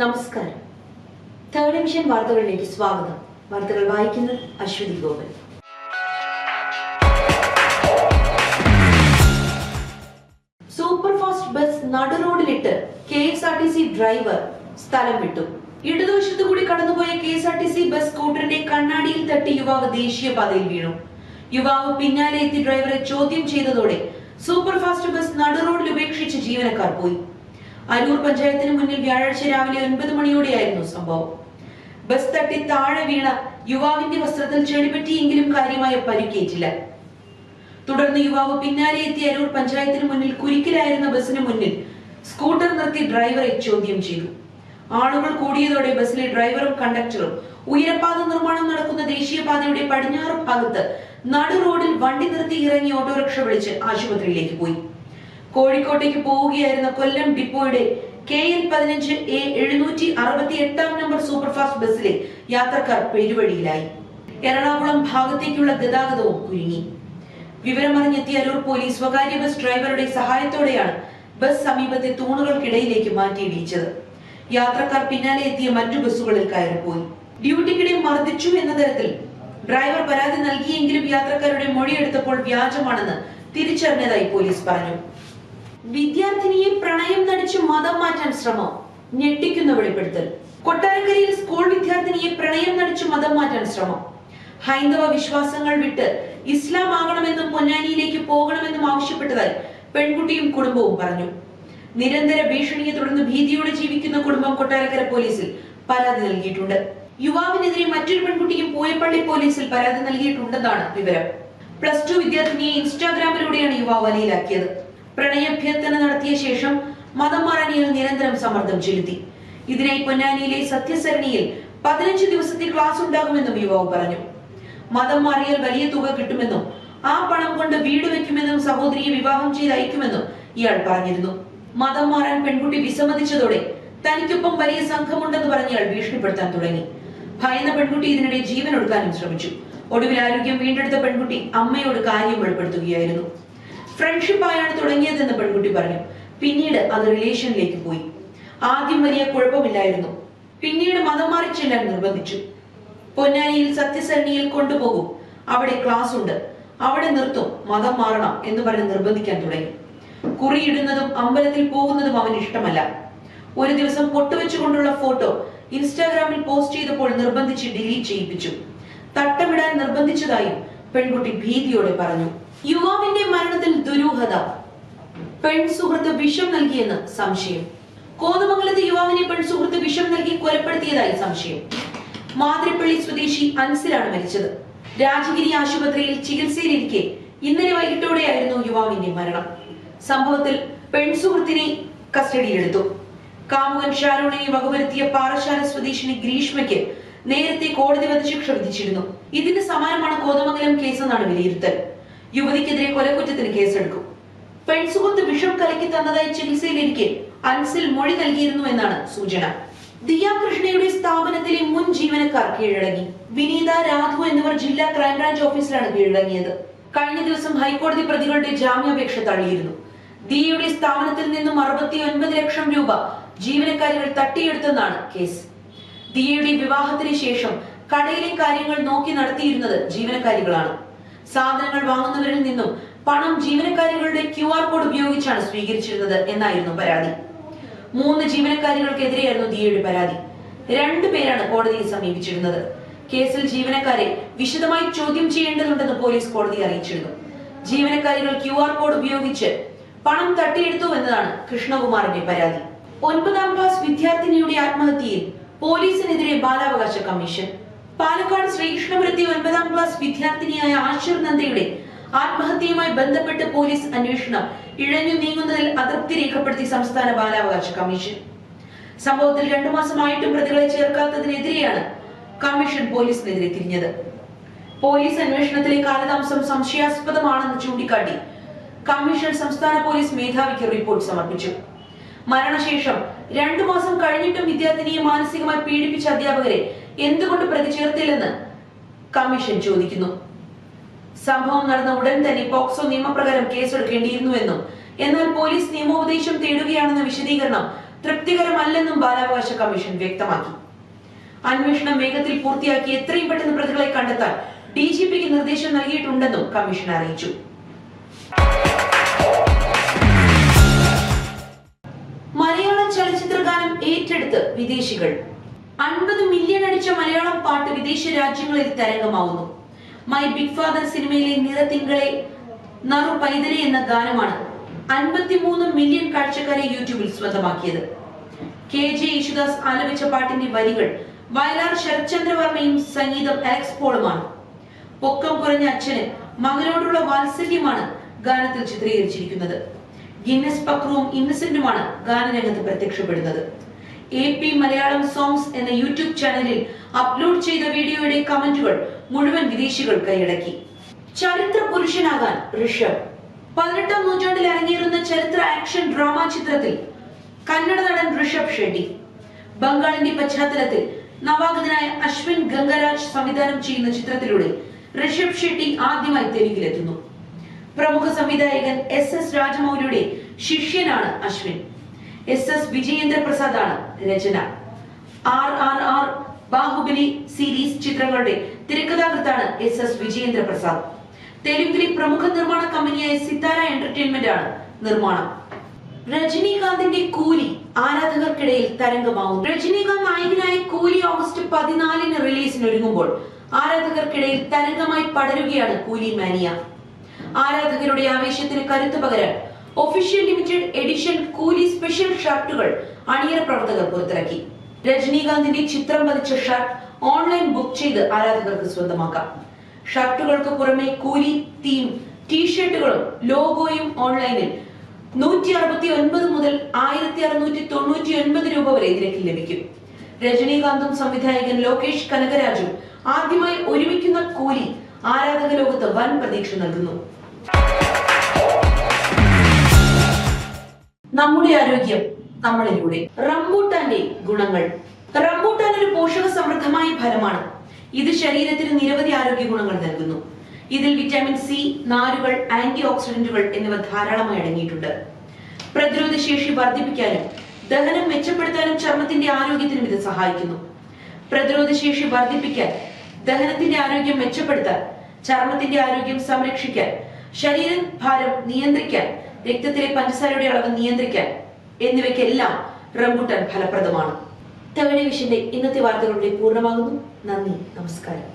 നമസ്കാരം. Third division വാർത്തകളിലേക്ക് സ്വാഗതം. വാർത്തകൾ വായിക്കുന്നത് Aswathy Gopan. Super fast bus നടുറോഡിലിട്ട് KSRTC ഡ്രൈവർ സ്ഥലം വിട്ടു. ഇടതുവശത്തു കൂടി കടന്നുപോയ KSRTC ബസ് സ്കൂട്ടറിന്റെ കണ്ണാടിയിൽ തട്ടി യുവാവ് ദേശീയപാതയിൽ വീണു. യുവാവ് പിന്നാലെ എത്തി ഡ്രൈവറെ ചോദ്യം ചെയ്തതോടെ സൂപ്പർ ഫാസ്റ്റ് ബസ് നടുറോഡിൽ ഉപേക്ഷിച്ച് ജീവനക്കാർ പോയി. അരൂർ പഞ്ചായത്തിന് മുന്നിൽ വ്യാഴാഴ്ച രാവിലെ 9 മണിയോടെയായിരുന്നു സംഭവം. ബസ് തട്ടി താഴെ വീണ യുവാവിന്റെ വസ്ത്രത്തിൽ ചെളിപറ്റിയെങ്കിലും കാര്യമായ പരിക്കേറ്റില്ല. തുടർന്ന് യുവാവ് പിന്നാലെ എത്തിയ അരൂർ പഞ്ചായത്തിന് മുന്നിൽ കുരിക്കിലായിരുന്ന ബസിന് മുന്നിൽ സ്കൂട്ടർ നിർത്തി ഡ്രൈവറെ ചോദ്യം ചെയ്തു. ആളുകൾ കൂടിയതോടെ ബസ്സിലെ ഡ്രൈവറും കണ്ടക്ടറും ഉയരപ്പാത നിർമ്മാണം നടക്കുന്ന ദേശീയപാതയുടെ പടിഞ്ഞാറ് ഭാഗത്ത് നടു റോഡിൽ വണ്ടി നിർത്തി ഇറങ്ങി ഓട്ടോറിക്ഷ വിളിച്ച് ആശുപത്രിയിലേക്ക് പോയി. കോഴിക്കോട്ടേക്ക് പോവുകയായിരുന്ന കൊല്ലം ഡിപ്പോയുടെ KL15A 768 നമ്പർ സൂപ്പർഫാസ്റ്റ് ബസ്സിലെ യാത്രക്കാർ പെരുവഴിയിലായി. എറണാകുളം ഭാഗത്തേക്കുള്ള ഗതാഗതവും കുരുങ്ങി. വിവരമറിഞ്ഞെത്തിയ അരൂർ പോലീസ് സ്വകാര്യ ബസ് ഡ്രൈവറുടെ സഹായത്തോടെയാണ് ബസ് സമീപത്തെ തൂണുകൾക്കിടയിലേക്ക് മാറ്റിയിടിച്ചത്. യാത്രക്കാർ പിന്നാലെ എത്തിയ മറ്റു ബസ്സുകളിൽ കയറിപ്പോയി. ഡ്യൂട്ടിക്കിടെ മർദ്ദിച്ചു എന്ന തരത്തിൽ ഡ്രൈവർ പരാതി നൽകിയെങ്കിലും യാത്രക്കാരുടെ മൊഴിയെടുത്തപ്പോൾ വ്യാജമാണെന്ന് തിരിച്ചറിഞ്ഞതായി പോലീസ് പറഞ്ഞു. വിദ്യാർത്ഥിനിയെ പ്രണയം നടിച്ച് മതം മാറ്റാൻ ശ്രമം, ഞെട്ടിക്കുന്ന വെളിപ്പെടുത്തൽ. കൊട്ടാരക്കരയിൽ സ്കൂൾ വിദ്യാർത്ഥിനിയെ പ്രണയം നടിച്ച് മതം മാറ്റാൻ ശ്രമം. ഹൈന്ദവ വിശ്വാസങ്ങൾ വിട്ട് ഇസ്ലാം ആകണമെന്നും പൊന്നാനിയിലേക്ക് പോകണമെന്നും ആവശ്യപ്പെട്ടതായി പെൺകുട്ടിയും കുടുംബവും പറഞ്ഞു. നിരന്തര ഭീഷണിയെ തുടർന്ന് ഭീതിയോടെ ജീവിക്കുന്ന കുടുംബം കൊട്ടാരക്കര പോലീസിൽ പരാതി നൽകിയിട്ടുണ്ട്. യുവാവിനെതിരെ മറ്റൊരു പെൺകുട്ടിയും പൂയപ്പള്ളി പോലീസിൽ പരാതി നൽകിയിട്ടുണ്ടെന്നാണ് വിവരം. +2 വിദ്യാർത്ഥിനിയെ ഇൻസ്റ്റാഗ്രാമിലൂടെയാണ് യുവാവ് വലയിലാക്കിയത്. പ്രണയാഭ്യർത്ഥന നടത്തിയ ശേഷം മതം മാറാൻ ഇയാൾ നിരന്തരം സമ്മർദ്ദം ചെലുത്തി. ഇതിനായി പൊന്നാനിയിലെ സത്യസരണിയിൽ 15 ദിവസത്തെ ക്ലാസ് ഉണ്ടാകുമെന്നും യുവാവ് പറഞ്ഞു. മതം മാറിയാൽ വലിയ തുക കിട്ടുമെന്നും ആ പണം കൊണ്ട് വീട് വെക്കുമെന്നും സഹോദരിയെ വിവാഹം ചെയ്ത് അയക്കുമെന്നും ഇയാൾ പറഞ്ഞിരുന്നു. മതം മാറാൻ പെൺകുട്ടി വിസമ്മതിച്ചതോടെ തനിക്കൊപ്പം വലിയ സംഘമുണ്ടെന്ന് പറഞ്ഞ് ഇയാൾ ഭീഷണിപ്പെടുത്താൻ തുടങ്ങി. ഭയന്ന പെൺകുട്ടി ഇതിനിടെ ജീവൻ ഒടുക്കാനും ശ്രമിച്ചു. ഒടുവിൽ ആരോഗ്യം വീണ്ടെടുത്ത പെൺകുട്ടി അമ്മയോട് കാര്യം വെളിപ്പെടുത്തുകയായിരുന്നു. ഫ്രണ്ട്ഷിപ്പ് ആയാണ് തുടങ്ങിയതെന്ന് പെൺകുട്ടി പറഞ്ഞു. പിന്നീട് അത് റിലേഷനിലേക്ക് പോയി. ആദ്യം വലിയ കുഴപ്പമില്ലായിരുന്നു, പിന്നീട് മതം മാറി ചെല്ലാൻ നിർബന്ധിച്ചു. പൊന്നാനിയിൽ സത്യസരണിയിൽ കൊണ്ടുപോകും, അവിടെ ക്ലാസ് ഉണ്ട്, അവിടെ നിർത്തും, മതം മാറണം എന്ന് പറഞ്ഞ് നിർബന്ധിക്കാൻ തുടങ്ങി. കുറിയിടുന്നതും അമ്പലത്തിൽ പോകുന്നതും അവന് ഇഷ്ടമല്ല. ഒരു ദിവസം പൊട്ടുവെച്ചുകൊണ്ടുള്ള ഫോട്ടോ ഇൻസ്റ്റാഗ്രാമിൽ പോസ്റ്റ് ചെയ്തപ്പോൾ നിർബന്ധിച്ച് ഡിലീറ്റ് ചെയ്യിപ്പിച്ചു. തട്ടമിടാൻ നിർബന്ധിച്ചതായും പെൺകുട്ടി ഭീതിയോടെ പറഞ്ഞു. യുവാവിന്റെ മരണത്തിൽ ദുരൂഹത, പെൺസുഹൃത്ത് വിഷം നൽകിയെന്ന് സംശയം. കോതമംഗലത്ത് യുവാവിനെ പെൺസുഹൃത്ത് വിഷം നൽകി കൊലപ്പെടുത്തിയതായി സംശയം. മാതിരപ്പള്ളി സ്വദേശി അൻസിലാണ് മരിച്ചത്. രാജഗിരി ആശുപത്രിയിൽ ചികിത്സയിലിരിക്കെ ഇന്നലെ വൈകിട്ടോടെയായിരുന്നു യുവാവിന്റെ മരണം. സംഭവത്തിൽ പെൺസുഹൃത്തിനെ കസ്റ്റഡിയിലെടുത്തു. കാമുകൻ ഷാരൂണിനെ വകവരുത്തിയ പാറശാല സ്വദേശിനി ഗ്രീഷ്മയ്ക്ക് നേരത്തെ കോടതി വധശിക്ഷ വിധിച്ചിരുന്നു. ഇതിന് സമാനമാണ് കോതമംഗലം കേസെന്നാണ് വിലയിരുത്തൽ. യുവതിക്കെതിരെ കൊലക്കുറ്റത്തിന് കേസെടുക്കും. പെൺസുഹൃത്ത് വിഷം കലക്കി തന്നതായി ചികിത്സയിലിരിക്കെ അൻസിൽ മൊഴി നൽകിയിരുന്നു എന്നാണ് സൂചന. ദിയ കൃഷ്ണയുടെ സ്ഥാപനത്തിലെ മുൻ ജീവനക്കാർ കീഴടങ്ങി. വിനീത, രാധു എന്നിവർ ജില്ലാ ക്രൈംബ്രാഞ്ച് ഓഫീസിലാണ് കീഴടങ്ങിയത്. കഴിഞ്ഞ ദിവസം ഹൈക്കോടതി പ്രതികളുടെ ജാമ്യാപേക്ഷ തള്ളിയിരുന്നു. ദിയയുടെ സ്ഥാപനത്തിൽ നിന്നും 69 ലക്ഷം രൂപ ജീവനക്കാരികൾ തട്ടിയെടുത്തെന്നാണ് കേസ്. ദിയയുടെ വിവാഹത്തിന് ശേഷം കടയിലെ കാര്യങ്ങൾ നോക്കി നടത്തിയിരുന്നത് ജീവനക്കാരികളാണ്. സാധനങ്ങൾ വാങ്ങുന്നവരിൽ നിന്നും പണം ജീവനക്കാരികളുടെ QR കോഡ് ഉപയോഗിച്ചാണ് സ്വീകരിച്ചിരുന്നത് എന്നായിരുന്നു പരാതി. 3 ജീവനക്കാരികൾക്കെതിരെയായിരുന്നു ദിയയുടെ പരാതി. 2 പേരാണ് കോടതിയെ സമീപിച്ചിരുന്നത്. കേസിൽ ജീവനക്കാരെ വിശദമായി ചോദ്യം ചെയ്യേണ്ടതുണ്ടെന്ന് പോലീസ് കോടതിയെ അറിയിച്ചിരുന്നു. ജീവനക്കാരികൾ QR കോഡ് ഉപയോഗിച്ച് പണം തട്ടിയെടുത്തു എന്നതാണ് കൃഷ്ണകുമാറിന്റെ പരാതി. 9ാം ക്ലാസ് വിദ്യാർത്ഥിനിയുടെ ആത്മഹത്യയിൽ പോലീസിനെതിരെ ബാലാവകാശ കമ്മീഷൻ. പാലക്കാട് ശ്രീകൃഷ്ണപുരത്തെ 9ാം ക്ലാസ് വിദ്യാർത്ഥിനിയായ ആശിർ നന്ദയുടെ ആത്മഹത്യയുമായി ബന്ധപ്പെട്ട് പോലീസ് അന്വേഷണം ഇഴഞ്ഞു നീങ്ങുന്നതിൽ അതൃപ്തി രേഖപ്പെടുത്തി സംസ്ഥാന ബാലാവകാശ കമ്മീഷൻ. സംഭവത്തിൽ 2 മാസമായിട്ടും പ്രതികളെ ചേർക്കാത്തതിനെതിരെയാണ് കമ്മീഷൻ പോലീസിനെതിരെ തിരിഞ്ഞത്. പോലീസ് അന്വേഷണത്തിലെ കാലതാമസം സംശയാസ്പദമാണെന്ന് ചൂണ്ടിക്കാട്ടി കമ്മീഷൻ സംസ്ഥാന പോലീസ് മേധാവിക്ക് റിപ്പോർട്ട് സമർപ്പിച്ചു. മരണശേഷം 2 മാസം കഴിഞ്ഞിട്ടും വിദ്യാർത്ഥിനിയെ മാനസികമായി പീഡിപ്പിച്ച അധ്യാപകരെ എന്തുകൊണ്ട് പ്രതി ചേർത്തില്ലെന്ന് കമ്മീഷൻ ചോദിക്കുന്നു. സംഭവം നടന്ന ഉടൻ തന്നെ പോക്സോ നിയമപ്രകാരം കേസെടുക്കേണ്ടിയിരുന്നുവെന്നും എന്നാൽ പോലീസ് നിയമോപദേശം തേടുകയാണെന്ന വിശദീകരണം തൃപ്തികരമല്ലെന്നും ബാലാവകാശ കമ്മീഷൻ വ്യക്തമാക്കി. അന്വേഷണം വേഗത്തിൽ പൂർത്തിയാക്കി എത്രയും പെട്ടെന്ന് പ്രതികളെ കണ്ടെത്താൻ DGPക്ക് നിർദ്ദേശം നൽകിയിട്ടുണ്ടെന്നും കമ്മീഷൻ അറിയിച്ചു. മലയാളം ചലച്ചിത്ര ഗാനം ഏറ്റെടുത്ത് വിദേശികൾ. 50 മില്യൺ അടിച്ച മലയാളം പാട്ട് വിദേശ രാജ്യങ്ങളിൽ തരംഗമാവുന്നു. മൈ ബിഗ് ഫാദർ സിനിമയിലെ നിറത്തിങ്കളെ നറു പൈതലെ എന്ന ഗാനമാണ് 53 മില്യൺ കാഴ്ചക്കാരെ യൂട്യൂബിൽ സ്വന്തമാക്കിയത്. KJ യേശുദാസ് ആലപിച്ച പാട്ടിന്റെ വരികൾ വയലാർ ശരത്ചന്ദ്രവർമ്മയും സംഗീതം അലക്സ് പോളുമാണ്. പൊക്കം കുറഞ്ഞ അച്ഛന് മകനോടുള്ള വാത്സല്യമാണ് ഗാനത്തിൽ ചിത്രീകരിച്ചിരിക്കുന്നത്. ഗിന്നസ് പക്രുവും ഇന്നസെന്റുമാണ് ഗാനരംഗത്ത് പ്രത്യക്ഷപ്പെടുന്നത്. AP മലയാളം സോങ്സ് എന്ന യൂട്യൂബ് ചാനലിൽ അപ്ലോഡ് ചെയ്ത വീഡിയോയുടെ കമന്റുകൾ മുഴുവൻ വിദേശികൾ കൈയടക്കി. ചരിത്ര പുരുഷനാകാൻ ഋഷഭ്. 18ാം നൂറ്റാണ്ടിൽ അരങ്ങേറുന്ന ചരിത്ര ആക്ഷൻ ഡ്രാമ ചിത്രത്തിൽ കന്നഡ നടൻ ഋഷഭ് ഷെട്ടി. ബംഗാളിന്റെ പശ്ചാത്തലത്തിൽ നവാഗതനായ അശ്വിൻ ഗംഗരാജ് സംവിധാനം ചെയ്യുന്ന ചിത്രത്തിലൂടെ ഋഷഭ് ഷെട്ടി ആദ്യമായി തെലുങ്കിലെത്തുന്നു. പ്രമുഖ സംവിധായകൻ SS രാജമൗലിയുടെ ശിഷ്യനാണ് അശ്വിൻ. SS വിജയേന്ദ്ര പ്രസാദ് ആണ് രചന. RRR, ബാഹുബലി സീരീസ് ചിത്രങ്ങളുടെ തിരക്കഥാകൃത്താണ് SS വിജയേന്ദ്ര പ്രസാദ്. തെലുങ്കിലെ പ്രമുഖ നിർമ്മാണ കമ്പനിയായ സിതാര എന്റർടൈൻമെന്റ് ആണ് നിർമ്മാണം. രജനീകാന്തിന്റെ കൂലി ആരാധകർക്കിടയിൽ തരംഗമാവുന്നു. രജനീകാന്ത് നായകനായ കൂലി ഓഗസ്റ്റ് 14 റിലീസിനൊരുങ്ങുമ്പോൾ ആരാധകർക്കിടയിൽ തരംഗമായി പടരുകയാണ് കൂലി മാനിയ. ആരാധകരുടെ ആവേശത്തിന് കരുത്തു പകരാൻ ഒഫീഷ്യൽ ലിമിറ്റഡ് എഡിഷൻ കൂലി സ്പെഷ്യൽ ഷർട്ടുകൾ അണിയറ പ്രവർത്തകർ പുറത്തിറക്കി. രജനീകാന്തിന്റെ ചിത്രം പതിച്ച ഷർട്ട് ഓൺലൈൻ ബുക്ക് ചെയ്ത് ആരാധകർക്ക് സ്വന്തമാക്കാം. ഷർട്ടുകൾക്ക് പുറമെ കൂലി തീം ടീഷർട്ടുകളും ലോഗോയും ഓൺലൈനിൽ 169 മുതൽ 1699 രൂപ വരെ നിരക്കിൽ ലഭിക്കും. രജനീകാന്തും സംവിധായകൻ ലോകേഷ് കനകരാജും ആദ്യമായി ഒരുമിക്കുന്ന കൂലി ആരാധക ലോകത്ത് വൻ പ്രതീക്ഷ നൽകുന്നു. നമ്മുടെ ആരോഗ്യം നമ്മളിലൂടെ. റംബൂട്ടാന്റെ ഗുണങ്ങൾ. റംബൂട്ടാൻ ഒരു പോഷക സമൃദ്ധമായ ഫലമാണ്. ഇത് ശരീരത്തിന് നിരവധി ആരോഗ്യ ഗുണങ്ങൾ നൽകുന്നു. ഇതിൽ വിറ്റാമിൻ C, നാരുകൾ, ആന്റി ഓക്സിഡന്റുകൾ എന്നിവ ധാരാളമായി അടങ്ങിയിട്ടുണ്ട്. പ്രതിരോധ ശേഷി വർദ്ധിപ്പിക്കാനും ദഹനം മെച്ചപ്പെടുത്താനും ചർമ്മത്തിന്റെ ആരോഗ്യത്തിനും ഇത് സഹായിക്കുന്നു. പ്രതിരോധ ശേഷി വർദ്ധിപ്പിക്കാൻ, ദഹനത്തിന്റെ ആരോഗ്യം മെച്ചപ്പെടുത്താൻ, ചർമ്മത്തിന്റെ ആരോഗ്യം സംരക്ഷിക്കാൻ, ശരീരഭാരം നിയന്ത്രിക്കാൻ, രക്തത്തിലെ പഞ്ചസാരയുടെ അളവ് നിയന്ത്രിക്കാൻ എന്നിവയ്ക്കെല്ലാം റംബൂട്ടാൻ ഫലപ്രദമാണ്. തേർഡ് വിഷന്റെ ഇന്നത്തെ വാർത്തകളുടെ പൂർണ്ണമാകുന്നു. നന്ദി, നമസ്കാരം.